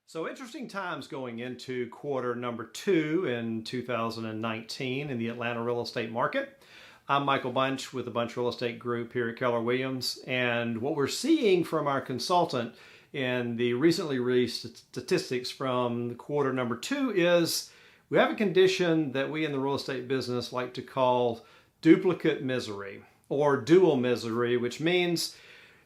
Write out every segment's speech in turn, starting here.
So interesting times going into quarter number 2 in 2019 in the Atlanta real estate market. I'm Michael Bunch with the Bunch Real Estate Group here at Keller Williams. And what we're seeing from our consultant in the recently released statistics from quarter number 2 is we have a condition that we in the real estate business like to call duplicate misery or dual misery, which means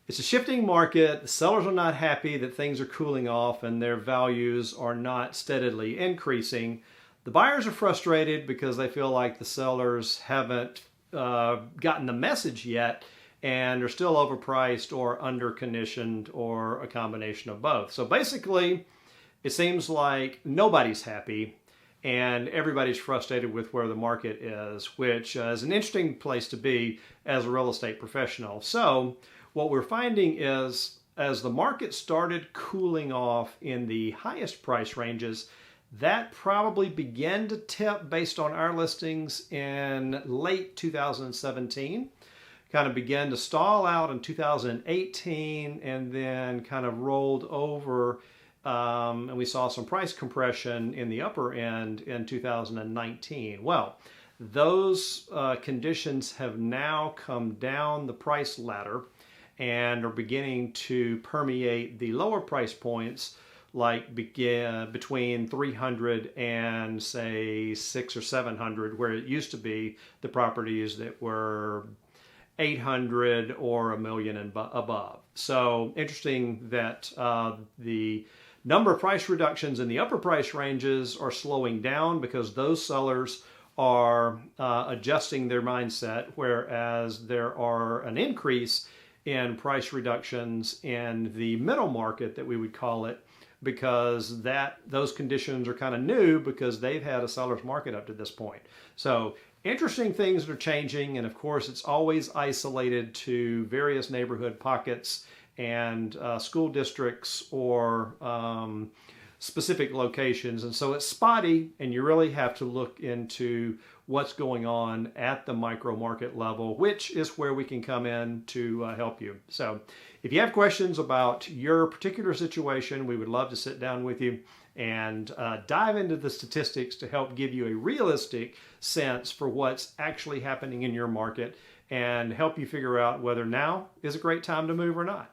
it's a shifting market. The sellers are not happy that things are cooling off and their values are not steadily increasing. The buyers are frustrated because they feel like the sellers haven't gotten the message yet and are still overpriced or underconditioned or a combination of both. So basically, it seems like nobody's happy and everybody's frustrated with where the market is, which is an interesting place to be as a real estate professional. So what we're finding is as the market started cooling off in the highest price ranges, that probably began to tip based on our listings in late 2017, kind of began to stall out in 2018, and then kind of rolled over, and we saw some price compression in the upper end in 2019. Well, those conditions have now come down the price ladder and are beginning to permeate the lower price points, like between 300 and say 600 or 700, where it used to be the properties that were 800 or a million and above. So interesting that the number of price reductions in the upper price ranges are slowing down because those sellers are adjusting their mindset, whereas there are an increase in price reductions in the middle market, that we would call it, because those conditions are kind of new because they've had a seller's market up to this point. So interesting things that are changing, and of course it's always isolated to various neighborhood pockets and school districts or specific locations, and so it's spotty, and you really have to look into what's going on at the micro market level, which is where we can come in to help you. So if you have questions about your particular situation, we would love to sit down with you and dive into the statistics to help give you a realistic sense for what's actually happening in your market and help you figure out whether now is a great time to move or not.